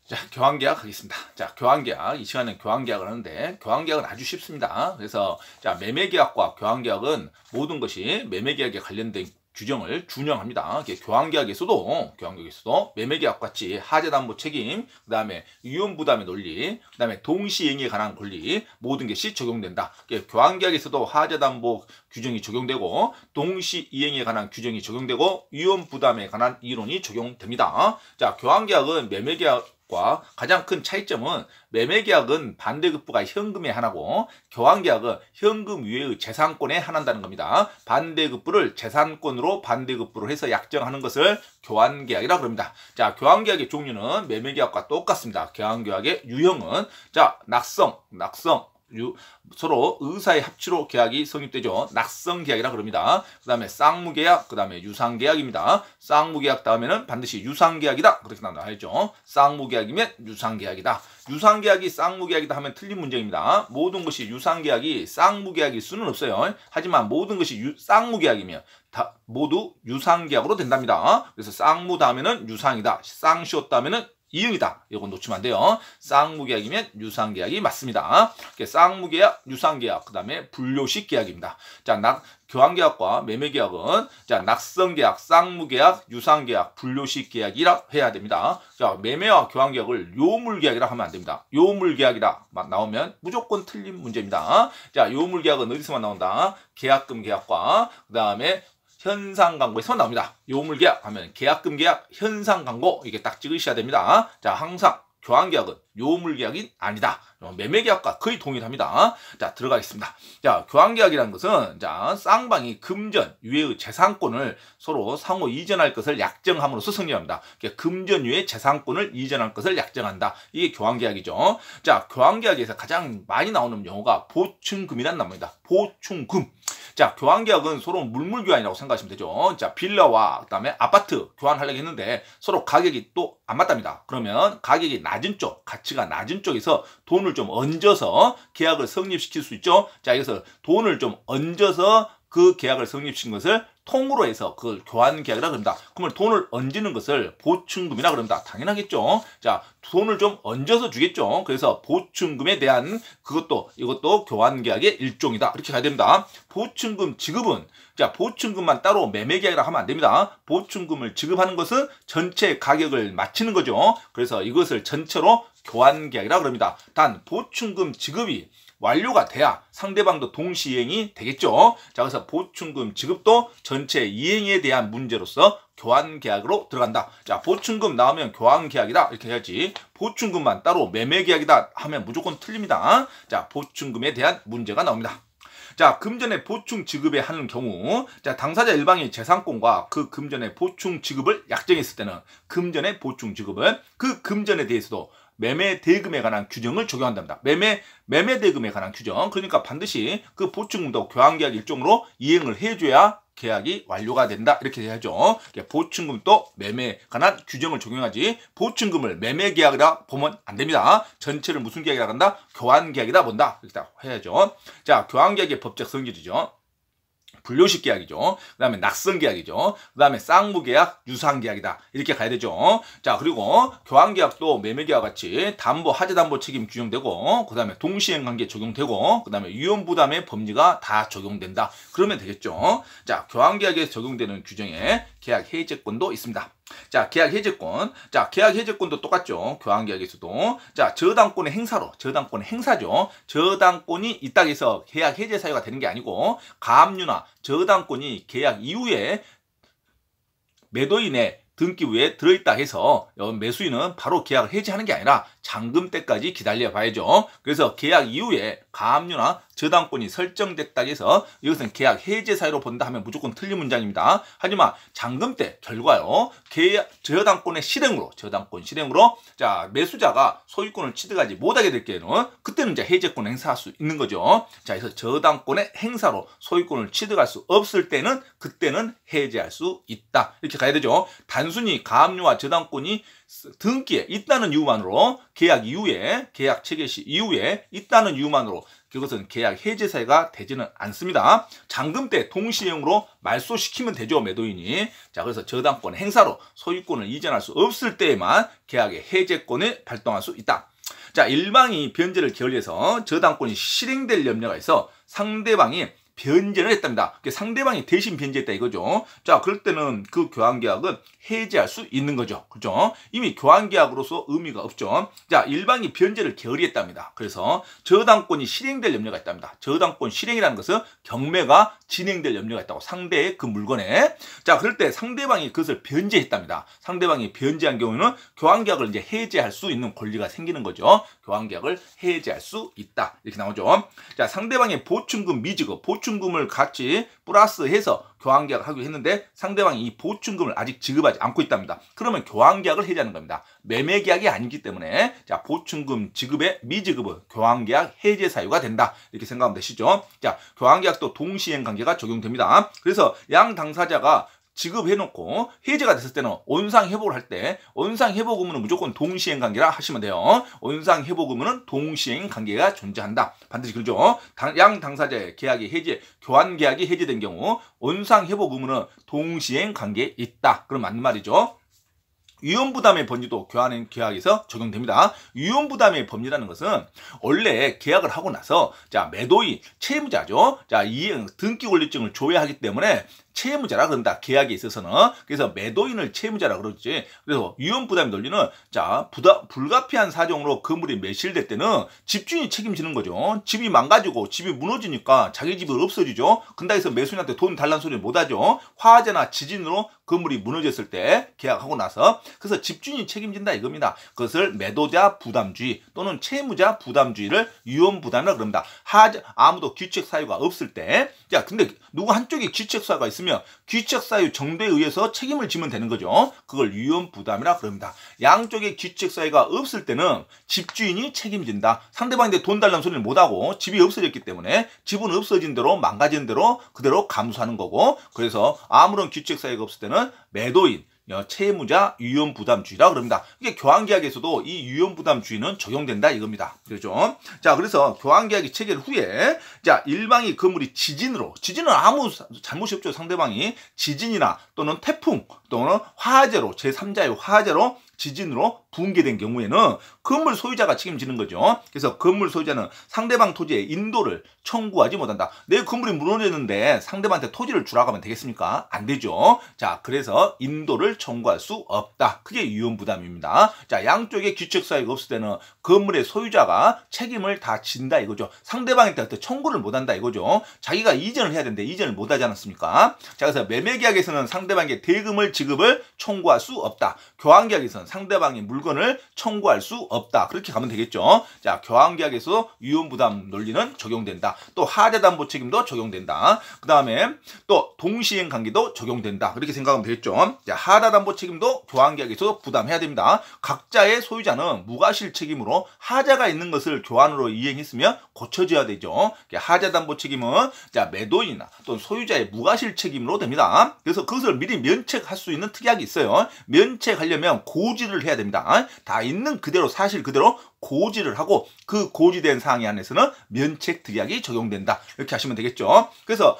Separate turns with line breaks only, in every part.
자, 교환계약 하겠습니다. 자, 교환계약. 이 시간에 교환계약을 하는데, 교환계약은 아주 쉽습니다. 그래서, 자, 매매계약과 교환계약은 모든 것이 매매계약에 관련된 규정을 준용합니다. 교환계약에서도 매매계약 같이 하자담보 책임, 그 다음에 위험부담의 논리, 그 다음에 동시행위에 관한 권리, 모든 것이 적용된다. 교환계약에서도 하자담보 규정이 적용되고, 동시이행에 관한 규정이 적용되고, 위험부담에 관한 이론이 적용됩니다. 자, 교환계약은 매매계약 과 가장 큰 차이점은 매매계약은 반대급부가 현금에 한하고 교환계약은 현금 이외의 재산권에 한한다는 겁니다. 반대급부를 재산권으로 반대급부를 해서 약정하는 것을 교환계약이라고 합니다. 자, 교환계약의 종류는 매매계약과 똑같습니다. 교환계약의 유형은 자, 낙성 서로 의사의 합치로 계약이 성립되죠. 낙성계약이라 그럽니다. 그 다음에 쌍무계약, 그 다음에 유상계약입니다. 쌍무계약 다음에는 반드시 유상계약이다. 그렇게 나와야죠. 쌍무계약이면 유상계약이다. 유상계약이 쌍무계약이다 하면 틀린 문제입니다. 모든 것이 유상계약이 쌍무계약일 수는 없어요. 하지만 모든 것이 쌍무계약이면 다 모두 유상계약으로 된답니다. 그래서 쌍무 다음에는 유상이다. 쌍시옷 다음에는 이응이다. 이건 놓치면 안 돼요. 쌍무계약이면 유상계약이 맞습니다. 쌍무계약, 유상계약, 그 다음에 분료식 계약입니다. 자, 교환계약과 매매계약은 자, 낙성계약, 쌍무계약, 유상계약, 분료식 계약이라 해야 됩니다. 자, 매매와 교환계약을 요물계약이라 하면 안 됩니다. 요물계약이라 나오면 무조건 틀린 문제입니다. 자, 요물계약은 어디서만 나온다? 계약금 계약과 그 다음에 현상광고에서 나옵니다. 요물계약 하면 계약금 계약, 현상광고 이게 딱 찍으셔야 됩니다. 자, 항상 교환계약은 요물계약이 아니다. 매매계약과 거의 동일합니다. 자, 들어가겠습니다. 자, 교환계약이라는 것은 자, 쌍방이 금전 유해의 재산권을 서로 상호 이전할 것을 약정함으로써 성립합니다. 금전 유해 재산권을 이전할 것을 약정한다. 이게 교환계약이죠. 자, 교환계약에서 가장 많이 나오는 용어가 보충금이라는 단어입니다. 보충금. 자, 교환계약은 서로 물물교환이라고 생각하시면 되죠. 자, 빌라와 그다음에 아파트 교환하려고 했는데 서로 가격이 또 안 맞답니다. 그러면 가격이 낮은 쪽, 가치가 낮은 쪽에서 돈을 좀 얹어서 계약을 성립시킬 수 있죠. 자, 여기서 돈을 좀 얹어서 그 계약을 성립시킨 것을 통으로 해서 그걸 교환계약이라고 합니다. 그러면 돈을 얹는 것을 보충금이라고 합니다. 당연하겠죠. 자, 돈을 좀 얹어서 주겠죠. 그래서 보충금에 대한 이것도 교환계약의 일종이다. 이렇게 가야 됩니다. 보충금 지급은 자, 보충금만 따로 매매계약이라 하면 안 됩니다. 보충금을 지급하는 것은 전체 가격을 맞추는 거죠. 그래서 이것을 전체로 교환계약이라고 합니다. 단 보충금 지급이 완료가 돼야 상대방도 동시이행이 되겠죠. 자, 그래서 보충금 지급도 전체 이행에 대한 문제로서 교환계약으로 들어간다. 자, 보충금 나오면 교환계약이다. 이렇게 해야지. 보충금만 따로 매매계약이다 하면 무조건 틀립니다. 자, 보충금에 대한 문제가 나옵니다. 자, 금전의 보충 지급에 하는 경우 자, 당사자 일방이 재산권과 그 금전의 보충 지급을 약정했을 때는 금전의 보충 지급은 그 금전에 대해서도 매매 대금에 관한 규정을 적용한답니다. 매매 대금에 관한 규정. 그러니까 반드시 그 보충금도 교환계약 일종으로 이행을 해줘야 계약이 완료가 된다. 이렇게 해야죠. 보충금도 매매에 관한 규정을 적용하지 보충금을 매매계약이라 보면 안 됩니다. 전체를 무슨 계약이라고 한다? 교환계약이다 본다. 이렇게 해야죠. 자, 교환계약의 법적 성질이죠. 분료식 계약이죠. 그 다음에 낙성계약이죠. 그 다음에 쌍무계약, 유상계약이다. 이렇게 가야 되죠. 자, 그리고 교환계약도 매매계약과 같이 담보, 하자담보 책임 규정되고, 그 다음에 동시행관계 적용되고, 그 다음에 위험부담의 법리가 다 적용된다. 그러면 되겠죠. 자, 교환계약에 적용되는 규정에 계약 해제권도 있습니다. 자, 계약 해제권. 자, 계약 해제권도 똑같죠. 교환계약에서도. 자, 저당권의 행사죠. 저당권이 있다고 해서 계약 해제 사유가 되는 게 아니고, 가압류나 저당권이 계약 이후에 매도인의 등기부에 들어있다 해서 매수인은 바로 계약을 해지하는 게 아니라 잔금 때까지 기다려 봐야죠. 그래서 계약 이후에 가압류나 저당권이 설정됐다고 해서 이것은 계약 해제 사유로 본다 하면 무조건 틀린 문장입니다. 하지만 잔금 때 결과요. 저당권의 실행으로 자, 매수자가 소유권을 취득하지 못하게 될 경우는 그때는 이제 해제권을 행사할 수 있는 거죠. 자, 그래서 저당권의 행사로 소유권을 취득할 수 없을 때는 그때는 해제할 수 있다. 이렇게 가야 되죠. 단순히 가압류와 저당권이 등기에 있다는 이유만으로 계약 이후에 계약 체결 시 이후에 있다는 이유만으로 그것은 계약 해제 사유가 되지는 않습니다. 잔금 때 동시행으로 말소시키면 되죠, 매도인이. 자, 그래서 저당권 행사로 소유권을 이전할 수 없을 때에만 계약의 해제권을 발동할 수 있다. 자, 일방이 변제를 결의해서 저당권이 실행될 염려가 있어 상대방이 변제를 했답니다. 상대방이 대신 변제했다 이거죠. 자, 그럴 때는 그 교환계약은 해지할 수 있는 거죠. 그죠? 이미 교환계약으로서 의미가 없죠. 자, 일방이 변제를 결의했답니다. 그래서 저당권이 실행될 염려가 있답니다. 저당권 실행이라는 것은 경매가 진행될 염려가 있다고, 상대의 그 물건에. 자, 그럴 때 상대방이 그것을 변제했답니다. 상대방이 변제한 경우에는 교환계약을 이제 해제할 수 있는 권리가 생기는 거죠. 교환계약을 해제할 수 있다. 이렇게 나오죠. 자, 상대방의 보충금 미지급, 보충금을 같이 플러스해서 교환계약을 하기로 했는데 상대방이 이 보충금을 아직 지급하지 않고 있답니다. 그러면 교환계약을 해제하는 겁니다. 매매계약이 아니기 때문에 자, 보충금 지급의 미지급은 교환계약 해제 사유가 된다. 이렇게 생각하면 되시죠. 자, 교환계약도 동시행 관계가 적용됩니다. 그래서 양 당사자가 지급해놓고 해제가 됐을 때는 원상회복을 할 때 원상회복 의무는 무조건 동시행 관계라 하시면 돼요. 원상회복 의무는 동시행 관계가 존재한다. 반드시 그러죠. 양 당사자의 계약이 해제, 교환계약이 해제된 경우 원상회복 의무는 동시행 관계에 있다. 그럼 맞는 말이죠. 위험부담의 법리도 교환 계약에서 적용됩니다. 위험부담의 법리라는 것은 원래 계약을 하고 나서 자, 매도인, 채무자죠. 자, 이행 등기 권리증을 줘야 하기 때문에 채무자라 그런다. 계약에 있어서는. 그래서 매도인을 채무자라 그러지. 그래서 위험부담의 논리는 자, 불가피한 사정으로 건물이 매실될 때는 집주인이 책임지는 거죠. 집이 망가지고 집이 무너지니까 자기 집이 없어지죠. 근데 해서 매수인한테 돈 달라는 소리를 못하죠. 화재나 지진으로 건물이 무너졌을 때 계약하고 나서. 그래서 집주인이 책임진다 이겁니다. 그것을 매도자 부담주의 또는 채무자 부담주의를 위험부담이라고 그럽니다. 아무도 귀책 사유가 없을 때. 자, 근데 누구 한쪽에 귀책 사유가 있으면 귀책 사유 정도에 의해서 책임을 지면 되는 거죠. 그걸 위험부담이라 그럽니다. 양쪽에 귀책 사유가 없을 때는 집주인이 책임진다. 상대방한테 돈 달라는 소리를 못하고 집이 없어졌기 때문에 집은 없어진 대로 망가진 대로 그대로 감수하는 거고, 그래서 아무런 귀책 사유가 없을 때는 매도인, 채무자 위험부담주의라 그럽니다. 이게 교환계약에서도 이 위험부담주의는 적용된다 이겁니다. 그렇죠? 자, 그래서 교환계약이 체결 후에 자, 일방이 건물이 지진은 아무 잘못이 없죠. 상대방이 지진이나 또는 태풍 또는 화재로 제3자의 화재로 지진으로 붕괴된 경우에는 건물 소유자가 책임지는 거죠. 그래서 건물 소유자는 상대방 토지의 인도를 청구하지 못한다. 내 건물이 무너졌는데 상대방한테 토지를 주라고 하면 되겠습니까? 안 되죠. 자, 그래서 인도를 청구할 수 없다. 그게 위험부담입니다. 자, 양쪽에 귀책 사유가 없을 때는 건물의 소유자가 책임을 다 진다 이거죠. 상대방한테 청구를 못한다 이거죠. 자기가 이전을 해야 되는데 이전을 못하지 않았습니까? 자, 그래서 매매계약에서는 상대방에게 대금을 지급을 청구할 수 없다. 교환계약에서는 상대방의 물건을 청구할 수 없다. 그렇게 가면 되겠죠. 자, 교환계약에서 위험부담 논리는 적용된다. 또 하자담보 책임도 적용된다. 그 다음에 또 동시행 관계도 적용된다. 그렇게 생각하면 되겠죠. 자, 하자담보 책임도 교환계약에서 부담해야 됩니다. 각자의 소유자는 무과실 책임으로 하자가 있는 것을 교환으로 이행했으면 고쳐져야 되죠. 하자담보 책임은 자, 매도인이나 또는 소유자의 무과실 책임으로 됩니다. 그래서 그것을 미리 면책할 수 있는 특약이 있어요. 면책하려면 고지를 해야 됩니다. 다 있는 그대로 사실 그대로 고지를 하고 그 고지된 사항에 한해서는 면책 특약이 적용된다. 이렇게 하시면 되겠죠. 그래서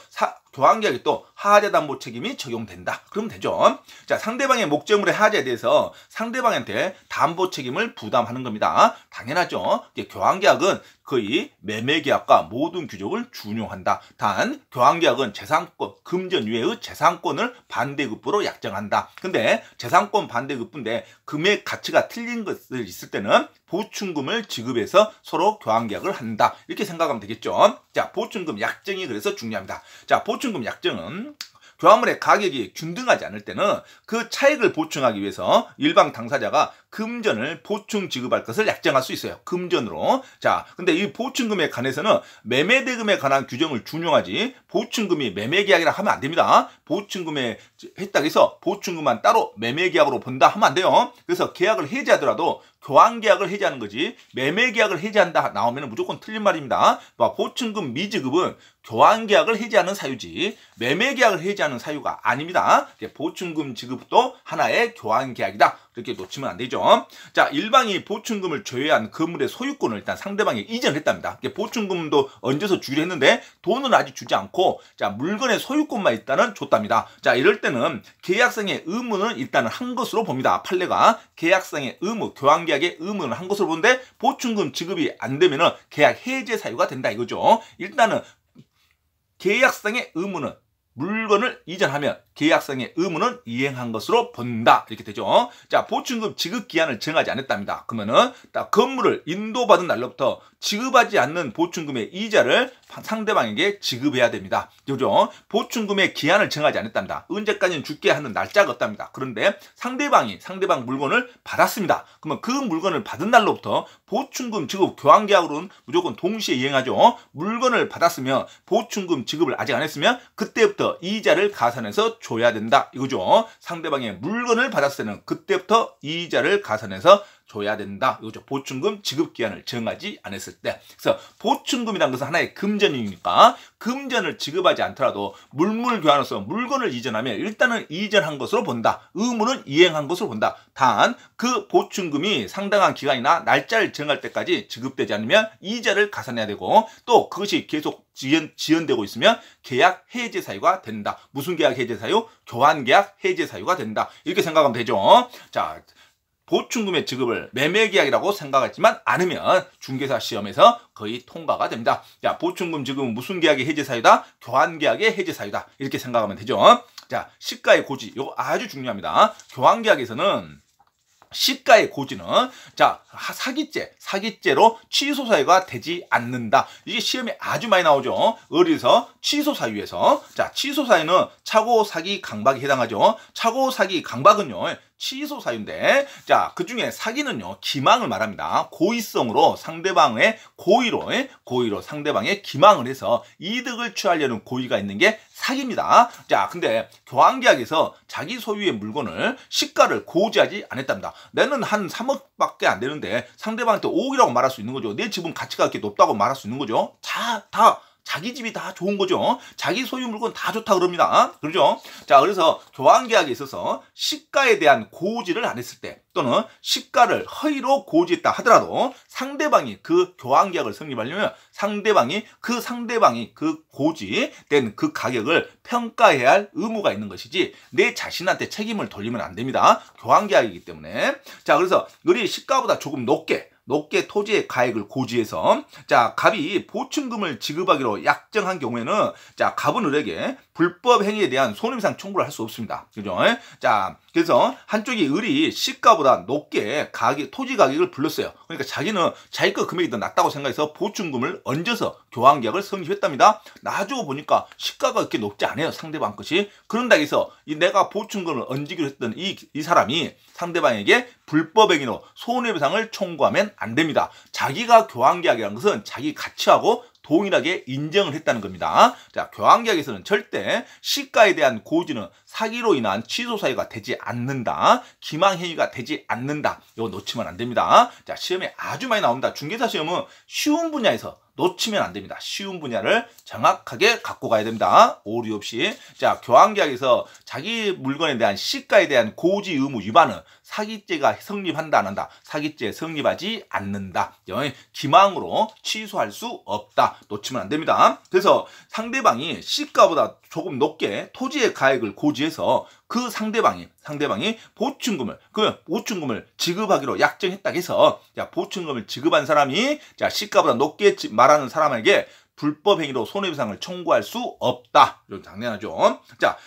교환계약에 또 하자담보 책임이 적용된다. 그러면 되죠. 자, 상대방의 목적물의 하자에 대해서 상대방한테 담보 책임을 부담하는 겁니다. 당연하죠. 교환계약은 거의 매매계약과 모든 규정을 준용한다. 단 교환계약은 재산권, 금전 이외의 재산권을 반대급부로 약정한다. 근데 재산권 반대급부인데 금액 가치가 틀린 것을 있을 때는 보충금을 지급해서 서로 교환계약을 한다. 이렇게 생각하면 되겠죠. 자, 보충금 약정이 그래서 중요합니다. 자, 보충금 약정은 교환물의 가격이 균등하지 않을 때는 그 차익을 보충하기 위해서 일방 당사자가 금전을 보충 지급할 것을 약정할 수 있어요. 금전으로. 자, 근데 이 보충금에 관해서는 매매대금에 관한 규정을 준용하지 보충금이 매매계약이라 하면 안 됩니다. 보충금에 했다고 해서 보충금만 따로 매매계약으로 본다 하면 안 돼요. 그래서 계약을 해지하더라도 교환계약을 해지하는 거지 매매계약을 해지한다 나오면 무조건 틀린 말입니다. 보충금 미지급은 교환계약을 해지하는 사유지 매매계약을 해지하는 사유가 아닙니다. 보충금 지급도 하나의 교환계약이다. 이렇게 놓치면 안 되죠. 자, 일방이 보충금을 조회한 건물의 소유권을 일단 상대방에게 이전했답니다. 보충금도 얹어서 주기로 했는데 돈은 아직 주지 않고 자, 물건의 소유권만 일단은 줬답니다. 자, 이럴 때는 계약상의 의무는 일단은 한 것으로 봅니다. 판례가 계약상의 의무, 교환계약의 의무는 한 것으로 보는데 보충금 지급이 안 되면은 계약 해제 사유가 된다 이거죠. 일단은 계약상의 의무는 물건을 이전하면 계약상의 의무는 이행한 것으로 본다. 이렇게 되죠. 자, 보충금 지급 기한을 정하지 않았답니다. 그러면은 건물을 인도받은 날로부터 지급하지 않는 보충금의 이자를 상대방에게 지급해야 됩니다. 그죠? 보충금의 기한을 정하지 않았답니다. 언제까지는 줄게 하는 날짜가 없답니다. 그런데 상대방 물건을 받았습니다. 그러면 그 물건을 받은 날로부터 보충금 지급 교환계약으로는 무조건 동시에 이행하죠. 물건을 받았으면 보충금 지급을 아직 안 했으면 그때부터 이자를 가산해서 줘야 된다. 이거죠. 상대방의 물건을 받았을 때는 그때부터 이자를 가산해서 줘야 된다. 이거죠. 보충금 지급 기한을 정하지 않았을 때. 그래서 보충금이라는 것은 하나의 금전이니까 금전을 지급하지 않더라도 물물 교환으로서 물건을 이전하면 일단은 이전한 것으로 본다. 의무는 이행한 것으로 본다. 단 그 보충금이 상당한 기간이나 날짜를 정할 때까지 지급되지 않으면 이자를 가산해야 되고 또 그것이 계속 지연되고 있으면 계약 해제 사유가 된다. 무슨 계약 해제 사유? 교환계약 해제 사유가 된다. 이렇게 생각하면 되죠. 자, 보충금의 지급을 매매계약이라고 생각하지만 않으면 중개사 시험에서 거의 통과가 됩니다. 자, 보충금 지급은 무슨 계약의 해제 사유다? 교환계약의 해제 사유다. 이렇게 생각하면 되죠. 자, 시가의 고지. 이거 아주 중요합니다. 교환계약에서는 시가의 고지는 자, 사기죄로 취소 사유가 되지 않는다. 이게 시험에 아주 많이 나오죠. 어디서? 취소 사유에서. 자, 취소 사유는 차고 사기 강박에 해당하죠. 차고 사기 강박은요. 취소 사유인데 자, 그중에 사기는요. 기망을 말합니다. 고의성으로 상대방의 고의로 상대방의 기망을 해서 이득을 취하려는 고의가 있는 게 사기입니다. 자, 근데 교환계약에서 자기 소유의 물건을 시가를 고지하지 않았답니다. 내는 한 3억밖에 안 되는데 상대방한테 5억이라고 말할 수 있는 거죠. 내 집은 가치가 그렇게 높다고 말할 수 있는 거죠. 다 자기 집이 다 좋은 거죠. 자기 소유 물건 다 좋다 그럽니다. 그렇죠? 자, 그래서 교환계약에 있어서 시가에 대한 고지를 안 했을 때 또는 시가를 허위로 고지했다 하더라도 상대방이 그 교환계약을 성립하려면 상대방이 그 고지된 그 가격을 평가해야 할 의무가 있는 것이지 내 자신한테 책임을 돌리면 안 됩니다. 교환계약이기 때문에. 자, 그래서 우리 시가보다 조금 높게 토지의 가액을 고지해서 자, 갑이 보충금을 지급하기로 약정한 경우에는 자, 갑은 을에게 불법 행위에 대한 손해배상 청구를 할 수 없습니다. 그죠? 자, 그래서 한쪽이 을이 시가보다 높게 토지 가격을 불렀어요. 그러니까 자기는 자기 거 금액이 더 낮다고 생각해서 보충금을 얹어서 교환계약을 성립했답니다. 나중에 보니까 시가가 그렇게 높지 않아요. 상대방 것이. 그런다 해서 내가 보충금을 얹기로 했던 이 사람이 상대방에게 불법 행위로 손해배상을 청구하면 안 됩니다. 자기가 교환계약이라는 것은 자기 가치하고 동일하게 인정을 했다는 겁니다. 자, 교환계약에서는 절대 시가에 대한 고지는 사기로 인한 취소 사유가 되지 않는다. 기망행위가 되지 않는다. 이거 놓치면 안 됩니다. 자, 시험에 아주 많이 나옵니다. 중개사 시험은 쉬운 분야에서 놓치면 안 됩니다. 쉬운 분야를 정확하게 갖고 가야 됩니다. 오류 없이. 자, 교환계약에서 자기 물건에 대한 시가에 대한 고지 의무 위반은 사기죄가 성립한다 안 한다. 사기죄 성립하지 않는다. 기망으로 취소할 수 없다. 놓치면 안 됩니다. 그래서 상대방이 시가보다 조금 높게 토지의 가액을 고지해서 그 상대방이 보충금을 지급하기로 약정했다 해서 자, 보충금을 지급한 사람이 자, 시가보다 높게 말하는 사람에게 불법 행위로 손해배상을 청구할 수 없다. 이건 당연하죠. 자,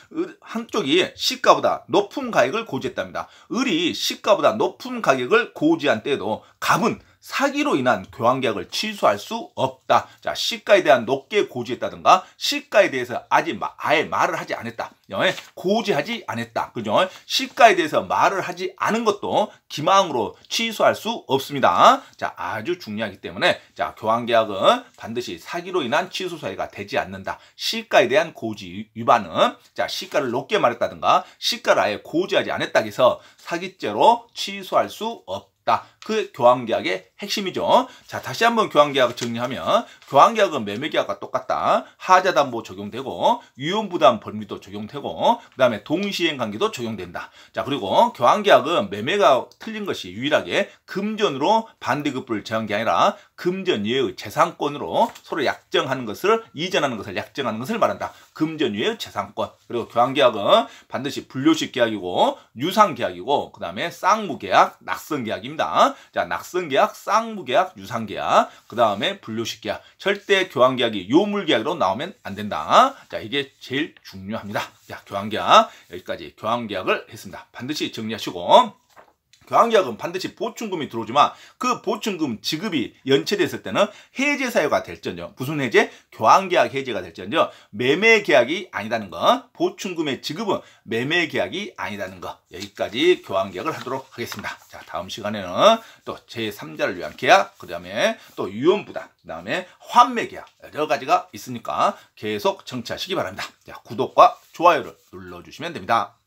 한쪽이 시가보다 높은 가격을 고지했답니다. 을이 시가보다 높은 가격을 고지한 때에도 갑은 사기로 인한 교환계약을 취소할 수 없다. 자, 시가에 대한 높게 고지했다든가 시가에 대해서 아예 말을 하지 않았다. 고지하지 않았다. 그죠? 시가에 대해서 말을 하지 않은 것도 기망으로 취소할 수 없습니다. 자, 아주 중요하기 때문에 자, 교환계약은 반드시 사기로 인한 취소 사유가 되지 않는다. 시가에 대한 고지 위반은 자, 시가를 높게 말했다든가 시가를 아예 고지하지 않았다 해서 사기죄로 취소할 수 없다. 그 교환계약의 핵심이죠. 자, 다시 한번 교환계약 정리하면 교환계약은 매매계약과 똑같다. 하자담보 적용되고 유언부담 법리도 적용되고 그 다음에 동시행관계도 적용된다. 자, 그리고 교환계약은 매매가 틀린 것이 유일하게 금전으로 반대급부를 정한 게 아니라 금전 이외의 재산권으로 서로 약정하는 것을 이전하는 것을 약정하는 것을 말한다. 금전 이외의 재산권. 그리고 교환계약은 반드시 불료식 계약이고 유상계약이고 그 다음에 쌍무계약, 낙선계약입니다. 자, 낙선계약, 쌍무계약, 유상계약 그 다음에 불료식 계약. 절대 교환계약이 요물계약으로 나오면 안 된다. 자, 이게 제일 중요합니다. 자, 교환계약 여기까지 교환계약을 했습니다. 반드시 정리하시고 교환계약은 반드시 보충금이 들어오지만 그 보충금 지급이 연체됐을 때는 해제 사유가 될지언정 무슨 해제? 교환계약 해제가 될지언정 매매계약이 아니다는 거 보충금의 지급은 매매계약이 아니다는 거 여기까지 교환계약을 하도록 하겠습니다. 자, 다음 시간에는 또 제3자를 위한 계약 그 다음에 또 유언부담 그 다음에 환매계약 여러 가지가 있으니까 계속 청취하시기 바랍니다. 자, 구독과 좋아요를 눌러주시면 됩니다.